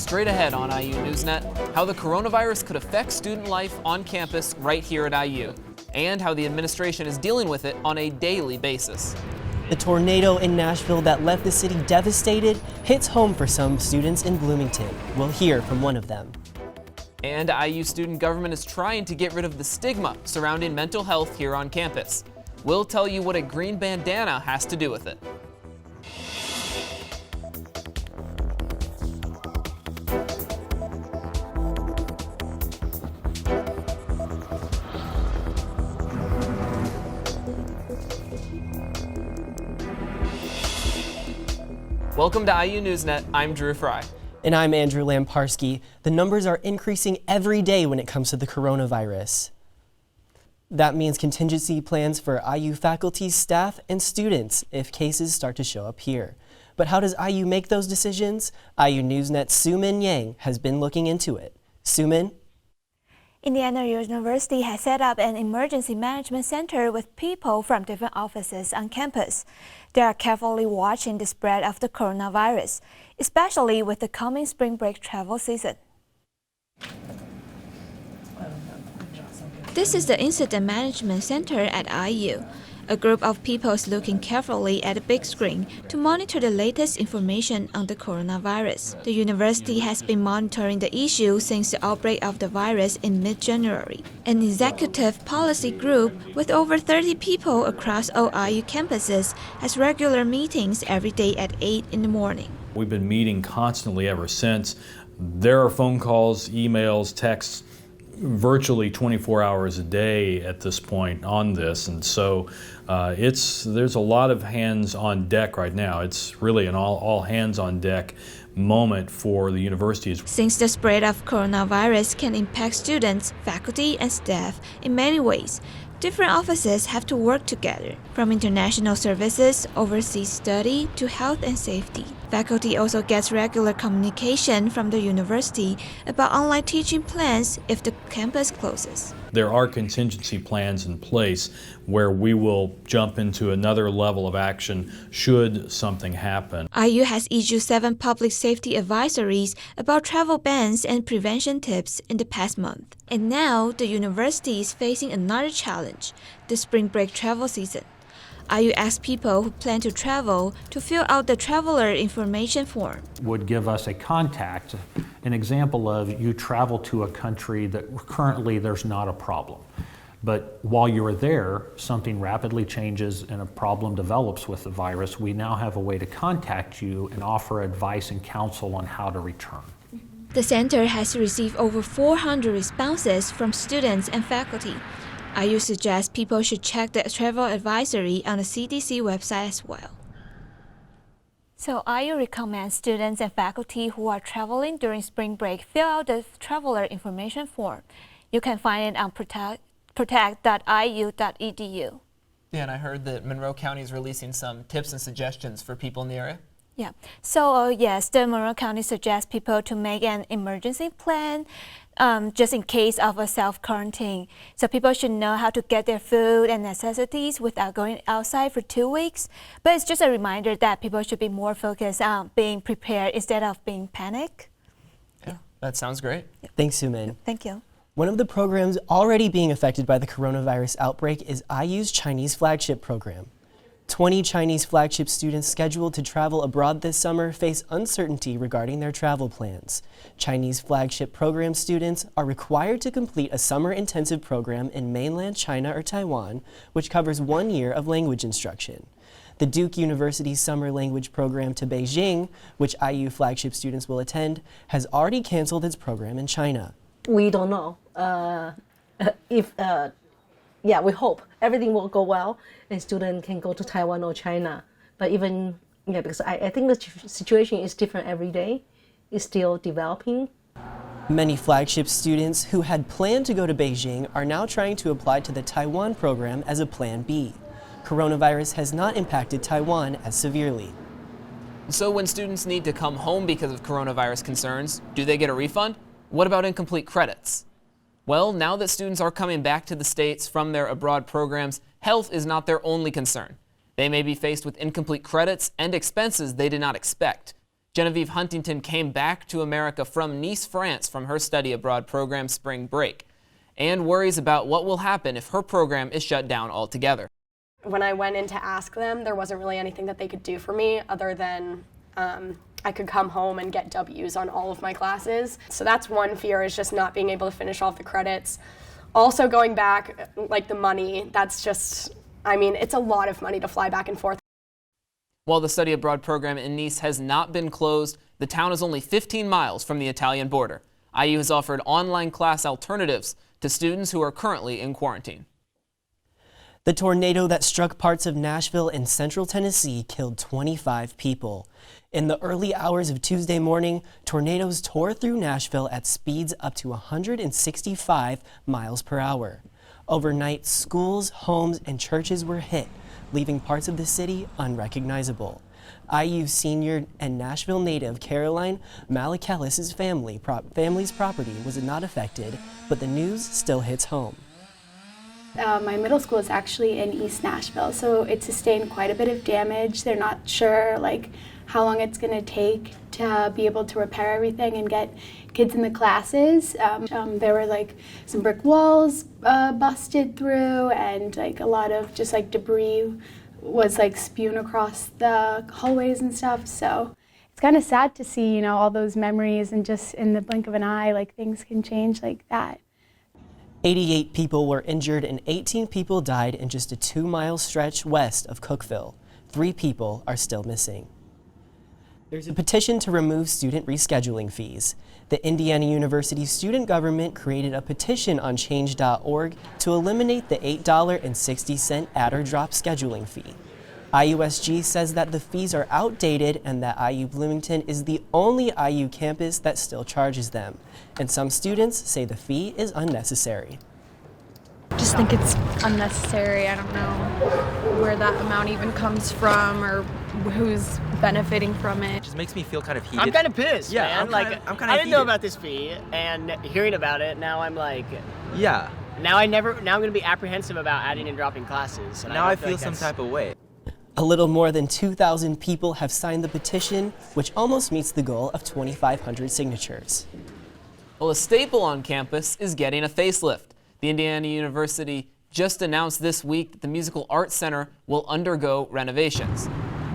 Straight ahead on IU NewsNet, how the coronavirus could affect student life on campus right here at IU, and how the administration is dealing with it on a daily basis. The tornado in Nashville that left the city devastated hits home for some students in Bloomington. We'll hear from one of them. And IU student government is trying to get rid of the stigma surrounding mental health here on campus. We'll tell you what a green bandana has to do with it. Welcome to IU NewsNet. I'm Drew Fry. And I'm Andrew Lamparski. The numbers are increasing every day when it comes to the coronavirus. That means contingency plans for IU faculty, staff, and students if cases start to show up here. But how does IU make those decisions? IU NewsNet's Szu-Min has been looking into it. Szu-Min? Indiana University has set up an emergency management center with people from different offices on campus. They are carefully watching the spread of the coronavirus, especially with the coming spring break travel season. This is the Incident Management Center at IU. A group of people is looking carefully at a big screen to monitor the latest information on the coronavirus. The university has been monitoring the issue since the outbreak of the virus in mid-January. An executive policy group with over 30 people across all IU campuses has regular meetings every day at 8 in the morning. We've been meeting constantly ever since. There are phone calls, emails, texts, virtually 24 hours a day at this point on this, and so there's a lot of hands on deck right now. It's really an all hands on deck moment for the universities. Since the spread of coronavirus can impact students, faculty, and staff in many ways, different offices have to work together, from international services, overseas study, to health and safety. Faculty also gets regular communication from the university about online teaching plans if the campus closes. There are contingency plans in place where we will jump into another level of action should something happen. IU has issued 7 public safety advisories about travel bans and prevention tips in the past month. And now the university is facing another challenge, the spring break travel season. IU asked people who plan to travel to fill out the traveler information form. Would give us a contact, an example of you travel to a country that currently there's not a problem. But while you're there, something rapidly changes and a problem develops with the virus. We now have a way to contact you and offer advice and counsel on how to return. The center has received over 400 responses from students and faculty. IU suggests people should check the travel advisory on the CDC website as well. So IU recommends students and faculty who are traveling during spring break fill out the traveler information form. You can find it on protect.iu.edu. Yeah, and I heard that Monroe County is releasing some tips and suggestions for people in the area. Yeah, so yes, the Monroe County suggests people to make an emergency plan just in case of a self-quarantine. So people should know how to get their food and necessities without going outside for 2 weeks. But it's just a reminder that people should be more focused on being prepared instead of being panicked. Yeah, that sounds great. Yeah. Thanks, Szu-Min. Thank you. One of the programs already being affected by the coronavirus outbreak is IU's Chinese flagship program. 20 Chinese flagship students scheduled to travel abroad this summer face uncertainty regarding their travel plans. Chinese flagship program students are required to complete a summer intensive program in mainland China or Taiwan, which covers 1 year of language instruction. The Duke University Summer Language Program to Beijing, which IU flagship students will attend, has already canceled its program in China. We don't know yeah, we hope everything will go well and students can go to Taiwan or China. But even, because I think the situation is different every day. It's still developing. Many flagship students who had planned to go to Beijing are now trying to apply to the Taiwan program as a plan B. Coronavirus has not impacted Taiwan as severely. So when students need to come home because of coronavirus concerns, do they get a refund? What about incomplete credits? Well, now that students are coming back to the States from their abroad programs, health is not their only concern. They may be faced with incomplete credits and expenses they did not expect. Genevieve Huntington came back to America from Nice, France from her study abroad program spring break, and worries about what will happen if her program is shut down altogether. When I went in to ask them, there wasn't really anything that they could do for me other than I could come home and get W's on all of my classes. So that's one fear, is just not being able to finish off the credits. Also going back, like the money, that's just, I mean, it's a lot of money to fly back and forth. While the study abroad program in Nice has not been closed, the town is only 15 miles from the Italian border. IU has offered online class alternatives to students who are currently in quarantine. The tornado that struck parts of Nashville and central Tennessee killed 25 people. In the early hours of Tuesday morning, tornadoes tore through Nashville at speeds up to 165 miles per hour. Overnight, schools, homes, and churches were hit, leaving parts of the city unrecognizable. IU senior and Nashville native Caroline Malikelis' family's property was not affected, but the news still hits home. My middle school is actually in East Nashville, so it sustained quite a bit of damage. They're not sure how long it's going to take to be able to repair everything and get kids in the classes. There were some brick walls busted through, and a lot of just debris was spewing across the hallways and stuff. So it's kind of sad to see, all those memories, and just in the blink of an eye, things can change like that. 88 people were injured and 18 people died in just a 2-mile stretch west of Cookeville. 3 people are still missing. There's a petition to remove student rescheduling fees. The Indiana University student government created a petition on change.org to eliminate the $8.60 add or drop scheduling fee. IUSG says that the fees are outdated and that IU Bloomington is the only IU campus that still charges them. And some students say the fee is unnecessary. Just think it's unnecessary. I don't know where that amount even comes from or who's benefiting from it. It just makes me feel kind of heated. I'm kind of pissed, yeah, man. I didn't know about this fee, and hearing about it, now I'm yeah. Now I'm going to be apprehensive about adding and dropping classes. And now I feel some type of way. A little more than 2,000 people have signed the petition, which almost meets the goal of 2,500 signatures. Well, a staple on campus is getting a facelift. The Indiana University just announced this week that the Musical Arts Center will undergo renovations.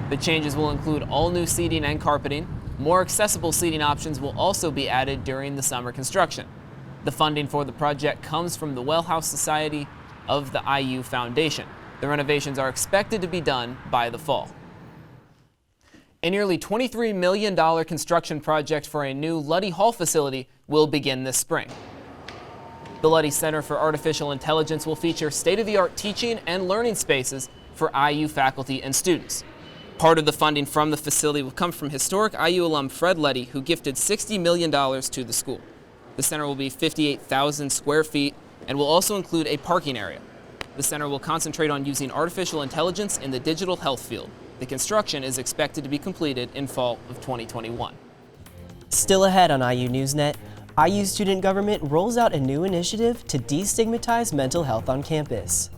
The changes will include all new seating and carpeting. More accessible seating options will also be added during the summer construction. The funding for the project comes from the Wellhouse Society of the IU Foundation. The renovations are expected to be done by the fall. A nearly $23 million construction project for a new Luddy Hall facility will begin this spring. The Luddy Center for Artificial Intelligence will feature state-of-the-art teaching and learning spaces for IU faculty and students. Part of the funding from the facility will come from historic IU alum Fred Luddy, who gifted $60 million to the school. The center will be 58,000 square feet and will also include a parking area. The center will concentrate on using artificial intelligence in the digital health field. The construction is expected to be completed in fall of 2021. Still ahead on IU NewsNet, IU student government rolls out a new initiative to destigmatize mental health on campus.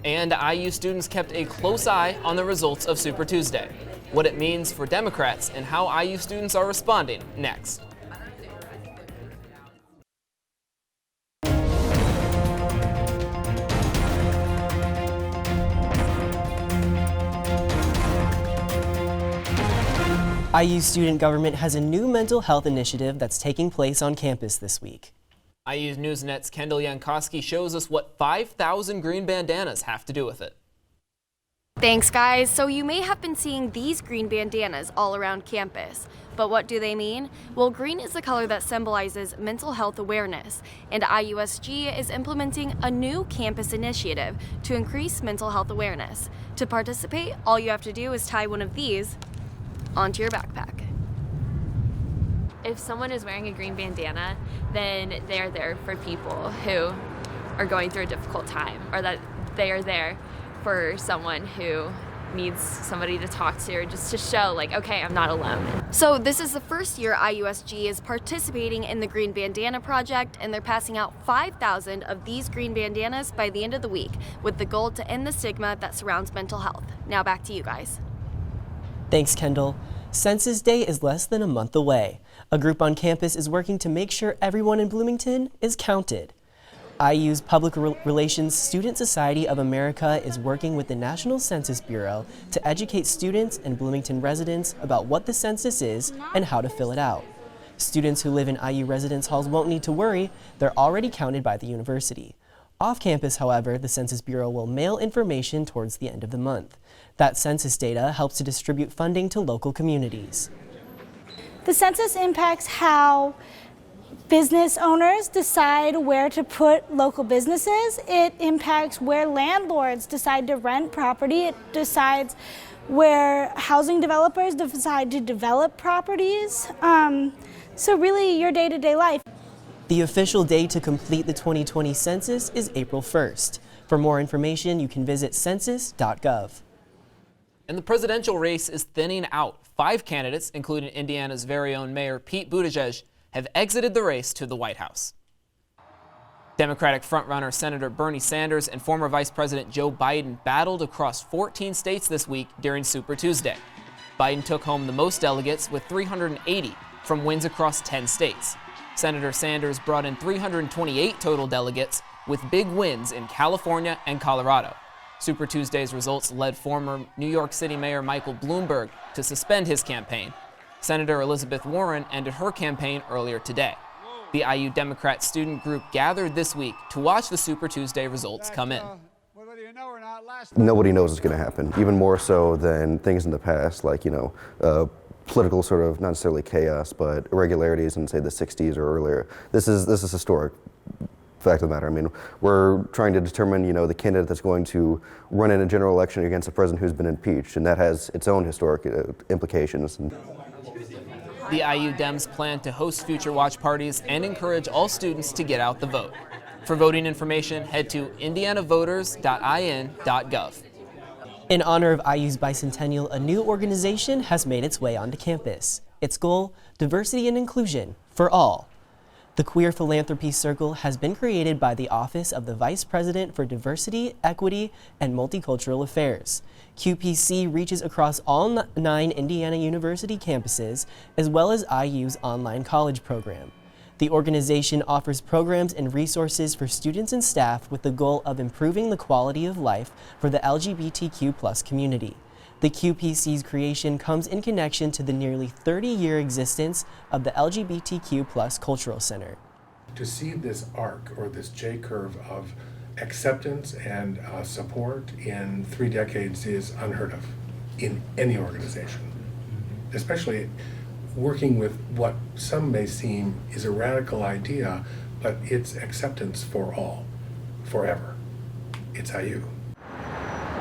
And IU students kept a close eye on the results of Super Tuesday. What it means for Democrats and how IU students are responding next. IU student government has a new mental health initiative that's taking place on campus this week. IU's NewsNet's Kendall Yankowski shows us what 5,000 green bandanas have to do with it. Thanks, guys. So you may have been seeing these green bandanas all around campus. But what do they mean? Well, green is the color that symbolizes mental health awareness, and IUSG is implementing a new campus initiative to increase mental health awareness. To participate, all you have to do is tie one of these onto your backpack. If someone is wearing a green bandana, then they're there for people who are going through a difficult time, or that they are there for someone who needs somebody to talk to, or just to show okay, I'm not alone. So this is the first year IUSG is participating in the Green Bandana Project, and they're passing out 5,000 of these green bandanas by the end of the week, with the goal to end the stigma that surrounds mental health. Now back to you guys. Thanks, Kendall. Census Day is less than a month away. A group on campus is working to make sure everyone in Bloomington is counted. IU's Public Relations Student Society of America is working with the National Census Bureau to educate students and Bloomington residents about what the census is and how to fill it out. Students who live in IU residence halls won't need to worry. They're already counted by the university. Off campus, however, the Census Bureau will mail information towards the end of the month. That census data helps to distribute funding to local communities. The census impacts how business owners decide where to put local businesses. It impacts where landlords decide to rent property. It decides where housing developers decide to develop properties. So really your day-to-day life. The official day to complete the 2020 census is April 1st. For more information, you can visit census.gov. And the presidential race is thinning out. 5 candidates, including Indiana's very own Mayor Pete Buttigieg, have exited the race to the White House. Democratic frontrunner Senator Bernie Sanders and former Vice President Joe Biden battled across 14 states this week during Super Tuesday. Biden took home the most delegates with 380 from wins across 10 states. Senator Sanders brought in 328 total delegates with big wins in California and Colorado. Super Tuesday's results led former New York City Mayor Michael Bloomberg to suspend his campaign. Senator Elizabeth Warren ended her campaign earlier today. The IU Democrat student group gathered this week to watch the Super Tuesday results come in. Nobody knows what's going to happen, even more so than things in the past, like, political sort of, not necessarily chaos, but irregularities in, say, the 60s or earlier. This is historic. Fact of the matter. I mean, we're trying to determine, the candidate that's going to run in a general election against a president who's been impeached, and that has its own historic implications. The IU Dems plan to host future watch parties and encourage all students to get out the vote. For voting information, head to indianavoters.in.gov. In honor of IU's bicentennial, a new organization has made its way onto campus. Its goal, diversity and inclusion for all. The Queer Philanthropy Circle has been created by the Office of the Vice President for Diversity, Equity, and Multicultural Affairs. QPC reaches across all 9 Indiana University campuses, as well as IU's online college program. The organization offers programs and resources for students and staff with the goal of improving the quality of life for the LGBTQ+ community. The QPC's creation comes in connection to the nearly 30-year existence of the LGBTQ+ Cultural Center. To see this arc, or this J-curve of acceptance and support in 3 decades is unheard of in any organization, especially working with what some may seem is a radical idea, but it's acceptance for all, forever. It's IU.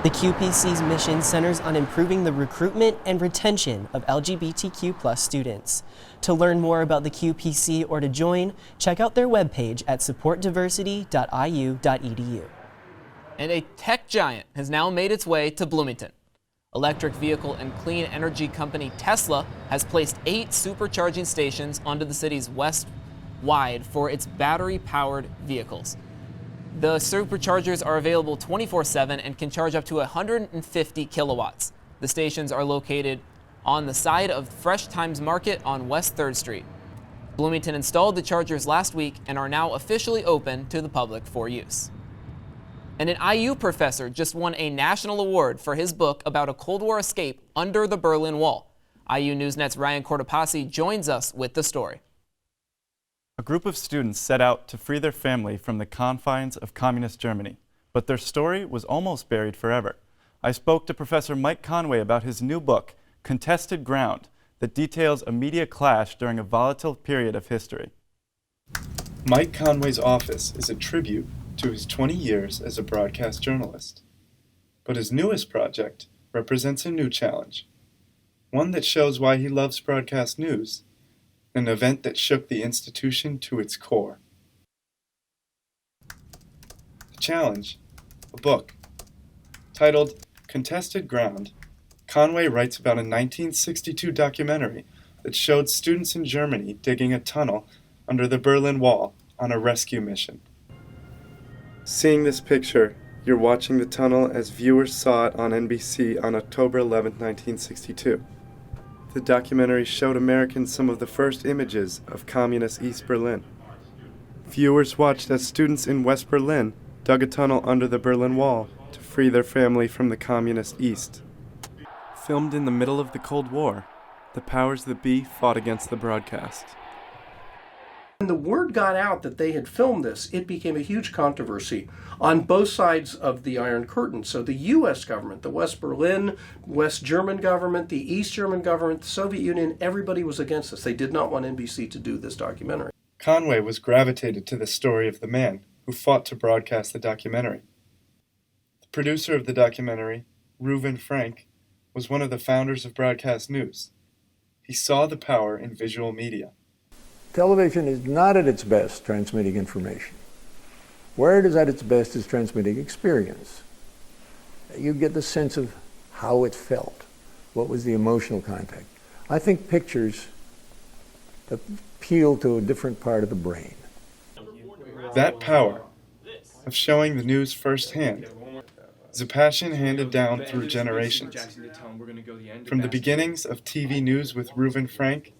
The QPC's mission centers on improving the recruitment and retention of LGBTQ+ students. To learn more about the QPC or to join, check out their webpage at supportdiversity.iu.edu. And a tech giant has now made its way to Bloomington. Electric vehicle and clean energy company Tesla has placed 8 supercharging stations onto the city's west wide for its battery-powered vehicles. The superchargers are available 24/7 and can charge up to 150 kilowatts. The stations are located on the side of Fresh Times Market on West 3rd Street. Bloomington installed the chargers last week and are now officially open to the public for use. And an IU professor just won a national award for his book about a Cold War escape under the Berlin Wall. IU NewsNet's Ryan Cortopassi joins us with the story. A group of students set out to free their family from the confines of communist Germany, but their story was almost buried forever. I spoke to Professor Mike Conway about his new book, Contested Ground, that details a media clash during a volatile period of history. Mike Conway's office is a tribute to his 20 years as a broadcast journalist. But his newest project represents a new challenge, one that shows why he loves broadcast news, an event that shook the institution to its core. The challenge, a book. Titled Contested Ground, Conway writes about a 1962 documentary that showed students in Germany digging a tunnel under the Berlin Wall on a rescue mission. Seeing this picture, you're watching the tunnel as viewers saw it on NBC on October 11, 1962. the documentary showed Americans some of the first images of communist East Berlin. Viewers watched as students in West Berlin dug a tunnel under the Berlin Wall to free their family from the communist East. Filmed in the middle of the Cold War, the powers that be fought against the broadcast. When the word got out that they had filmed this, it became a huge controversy on both sides of the Iron Curtain. So the U.S. government, the West Berlin, West German government, the East German government, the Soviet Union, everybody was against this. They did not want NBC to do this documentary. Conway was gravitated to the story of the man who fought to broadcast the documentary. The producer of the documentary, Reuven Frank, was one of the founders of broadcast news. He saw the power in visual media. Television is not at its best transmitting information. Where it is at its best is transmitting experience. You get the sense of how it felt. What was the emotional contact? I think pictures appeal to a different part of the brain. That power of showing the news firsthand is a passion handed down through generations. From the beginnings of TV news with Reuven Frank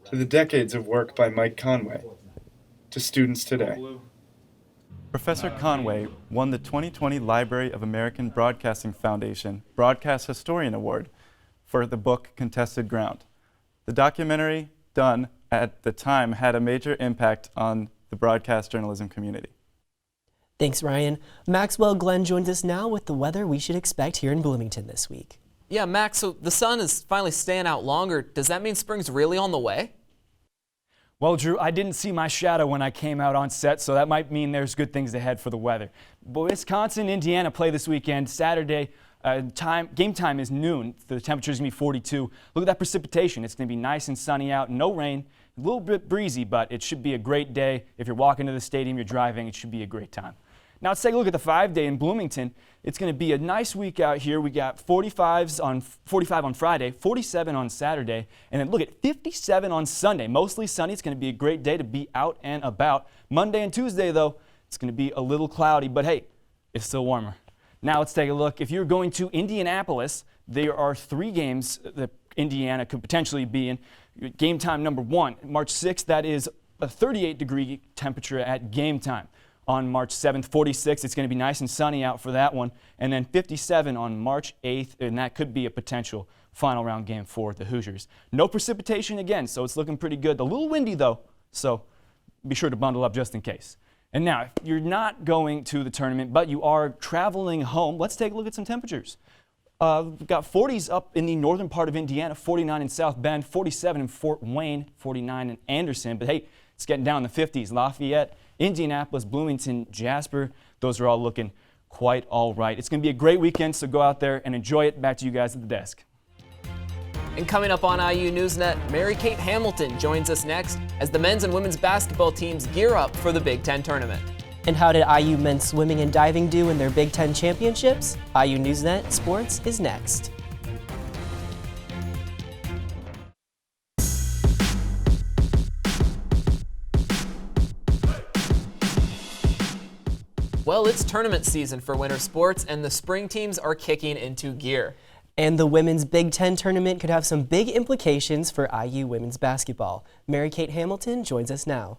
to the decades of work by Mike Conway, to students today. Professor Conway won the 2020 Library of American Broadcasting Foundation Broadcast Historian Award for the book Contested Ground. The documentary, done at the time, had a major impact on the broadcast journalism community. Thanks, Ryan. Maxwell Glenn joins us now with the weather we should expect here in Bloomington this week. Yeah, Max, so the sun is finally staying out longer. Does that mean spring's really on the way? Well, Drew, I didn't see my shadow when I came out on set, so that might mean there's good things ahead for the weather. But Wisconsin and Indiana play this weekend. Saturday, game time is noon. The temperature's going to be 42. Look at that precipitation. It's going to be nice and sunny out. No rain. A little bit breezy, but it should be a great day. If you're walking to the stadium, you're driving, it should be a great time. Now let's take a look at the 5-day in Bloomington. It's going to be a nice week out here. We got 45 on Friday, 47 on Saturday, and then look at 57 on Sunday. Mostly sunny. It's going to be a great day to be out and about. Monday and Tuesday, though, it's going to be a little cloudy, but hey, it's still warmer. Now let's take a look. If you're going to Indianapolis, there are 3 games that Indiana could potentially be in. Game time number 1, March 6th, that is a 38-degree temperature at game time. On March 7th, 46, it's going to be nice and sunny out for that one. And then 57 on March 8th, and that could be a potential final round game for the Hoosiers. No precipitation again, so it's looking pretty good. A little windy, though, so be sure to bundle up just in case. And now, if you're not going to the tournament, but you are traveling home, let's take a look at some temperatures. We've got 40s up in the northern part of Indiana, 49 in South Bend, 47 in Fort Wayne, 49 in Anderson. But hey, it's getting down in the 50s. Lafayette, Indianapolis, Bloomington, Jasper, those are all looking quite all right. It's going to be a great weekend, so go out there and enjoy it. Back to you guys at the desk. And coming up on IU NewsNet, Mary-Kate Hamilton joins us next as the men's and women's basketball teams gear up for the Big Ten tournament. And how did IU men's swimming and diving do in their Big Ten championships? IU NewsNet Sports is next. Well, it's tournament season for winter sports, and the spring teams are kicking into gear. And the women's Big Ten tournament could have some big implications for IU women's basketball. Mary-Kate Hamilton joins us now.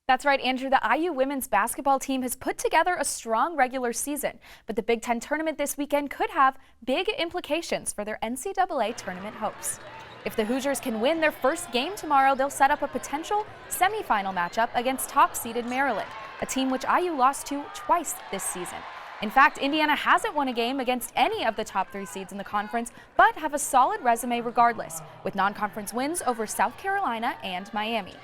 That's right, Andrew. The IU women's basketball team has put together a strong regular season, but the Big Ten tournament this weekend could have big implications for their NCAA tournament hopes. If the Hoosiers can win their first game tomorrow, they'll set up a potential semifinal matchup against top-seeded Maryland, a team which IU lost to twice this season. In fact, Indiana hasn't won a game against any of the top 3 seeds in the conference, but have a solid resume regardless, with non-conference wins over South Carolina and Miami.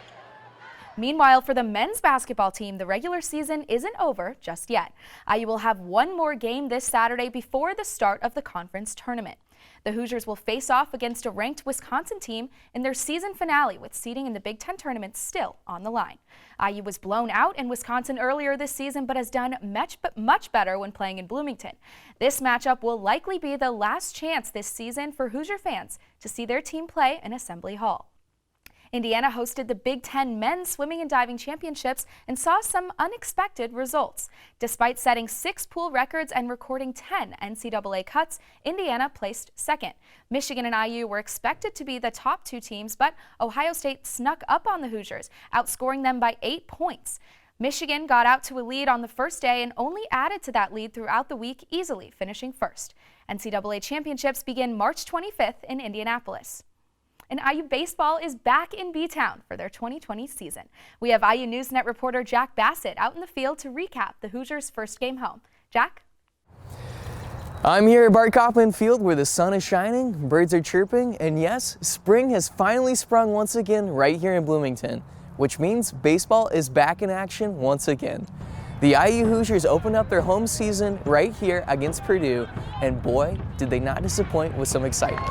Meanwhile, for the men's basketball team, the regular season isn't over just yet. IU will have one more game this Saturday before the start of the conference tournament. The Hoosiers will face off against a ranked Wisconsin team in their season finale, with seeding in the Big Ten tournament still on the line. IU was blown out in Wisconsin earlier this season, but has done much better when playing in Bloomington. This matchup will likely be the last chance this season for Hoosier fans to see their team play in Assembly Hall. Indiana hosted the Big Ten Men's Swimming and Diving Championships and saw some unexpected results. Despite setting 6 pool records and recording 10 NCAA cuts, Indiana placed second. Michigan and IU were expected to be the top 2 teams, but Ohio State snuck up on the Hoosiers, outscoring them by 8 points. Michigan got out to a lead on the first day and only added to that lead throughout the week, easily finishing first. NCAA championships begin March 25th in Indianapolis. And IU baseball is back in B-Town for their 2020 season. We have IU NewsNet reporter Jack Bassett out in the field to recap the Hoosiers' first game home. Jack? I'm here at Bart Kaufman Field where the sun is shining, birds are chirping, and yes, spring has finally sprung once again right here in Bloomington, which means baseball is back in action once again. The IU Hoosiers opened up their home season right here against Purdue, and boy, did they not disappoint with some excitement.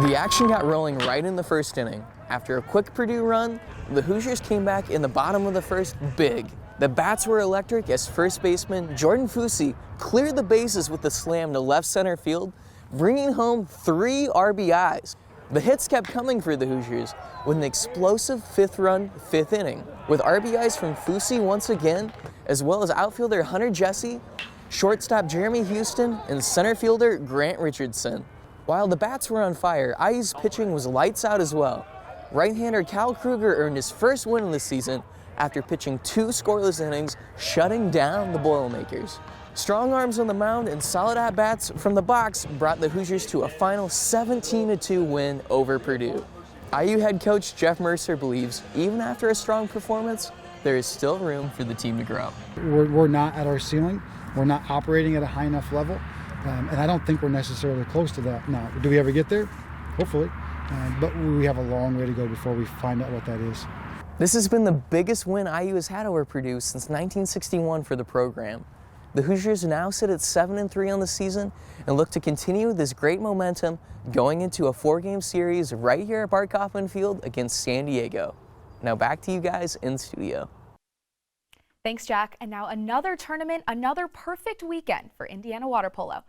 The action got rolling right in the first inning. After a quick Purdue run, the Hoosiers came back in the bottom of the first big. The bats were electric as first baseman Jordan Fusi cleared the bases with a slam to left center field, bringing home 3 RBIs. The hits kept coming for the Hoosiers with an explosive 5th run, 5th inning, with RBIs from Fusi once again, as well as outfielder Hunter Jesse, shortstop Jeremy Houston, and center fielder Grant Richardson. While the bats were on fire, IU's pitching was lights out as well. Right-hander Cal Kruger earned his first win of the season after pitching 2 scoreless innings, shutting down the Boilermakers. Strong arms on the mound and solid at-bats from the box brought the Hoosiers to a final 17-2 win over Purdue. IU head coach Jeff Mercer believes even after a strong performance, there is still room for the team to grow. We're not at our ceiling. We're not operating at a high enough level, and I don't think we're necessarily close to that. Now, do we ever get there? Hopefully, but we have a long way to go before we find out what that is. This has been the biggest win IU has had over Purdue since 1961 for the program. The Hoosiers now sit at 7-3 on the season and look to continue this great momentum going into a 4-game series right here at Bart Kaufman Field against San Diego. Now back to you guys in studio. Thanks, Jack. And now another tournament, another perfect weekend for Indiana water polo.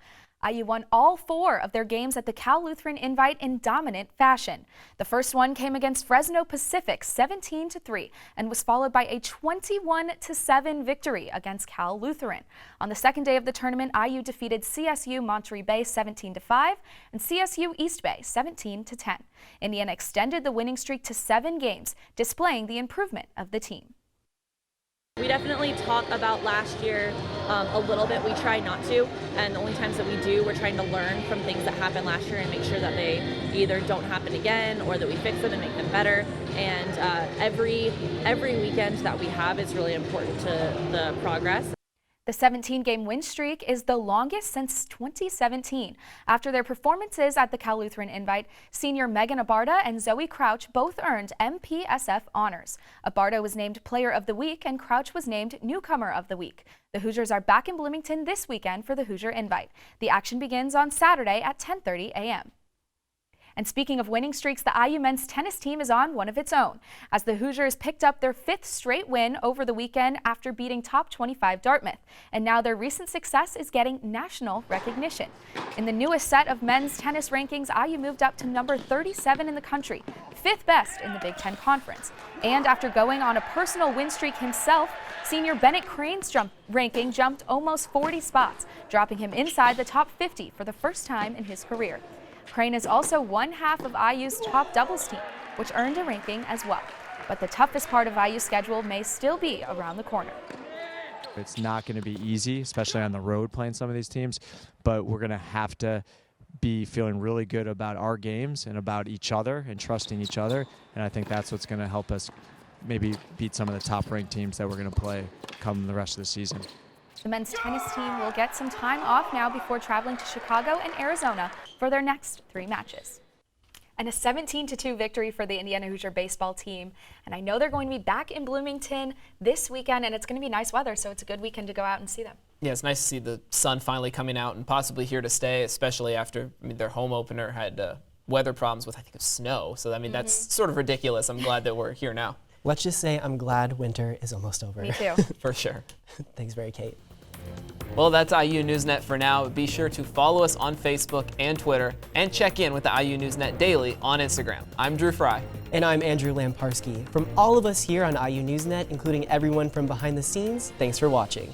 IU won all 4 of their games at the Cal Lutheran Invite in dominant fashion. The first one came against Fresno Pacific 17-3 and was followed by a 21-7 victory against Cal Lutheran. On the second day of the tournament, IU defeated CSU Monterey Bay 17-5 and CSU East Bay 17-10. Indiana extended the winning streak to 7 games, displaying the improvement of the team. We definitely talk about last year a little bit. We try not to, and the only times that we do, we're trying to learn from things that happened last year and make sure that they either don't happen again or that we fix them and make them better. And every weekend that we have is really important to the progress. The 17-game win streak is the longest since 2017. After their performances at the Cal Lutheran Invite, senior Megan Abarta and Zoe Crouch both earned MPSF honors. Abarta was named Player of the Week and Crouch was named Newcomer of the Week. The Hoosiers are back in Bloomington this weekend for the Hoosier Invite. The action begins on Saturday at 10:30 a.m. And speaking of winning streaks, the IU men's tennis team is on one of its own, as the Hoosiers picked up their 5th straight win over the weekend after beating top 25 Dartmouth. And now their recent success is getting national recognition. In the newest set of men's tennis rankings, IU moved up to number 37 in the country, 5th best in the Big Ten Conference. And after going on a personal win streak himself, senior Bennett Crane's ranking jumped almost 40 spots, dropping him inside the top 50 for the first time in his career. Crane is also one half of IU's top doubles team, which earned a ranking as well. But the toughest part of IU's schedule may still be around the corner. It's not going to be easy, especially on the road playing some of these teams, but we're going to have to be feeling really good about our games and about each other and trusting each other. And I think that's what's going to help us maybe beat some of the top-ranked teams that we're going to play come the rest of the season. The men's tennis team will get some time off now before traveling to Chicago and Arizona for their next 3 matches. And a 17-2 victory for the Indiana Hoosier baseball team. And I know they're going to be back in Bloomington this weekend, and it's going to be nice weather, so it's a good weekend to go out and see them. Yeah, it's nice to see the sun finally coming out and possibly here to stay, especially after their home opener had weather problems with, I think, snow. So, that's sort of ridiculous. I'm glad that we're here now. Let's just say I'm glad winter is almost over. Me too. For sure. Thanks very, Kate. Well, that's IU NewsNet for now. Be sure to follow us on Facebook and Twitter, and check in with the IU NewsNet Daily on Instagram. I'm Drew Fry. And I'm Andrew Lamparski. From all of us here on IU NewsNet, including everyone from behind the scenes, thanks for watching.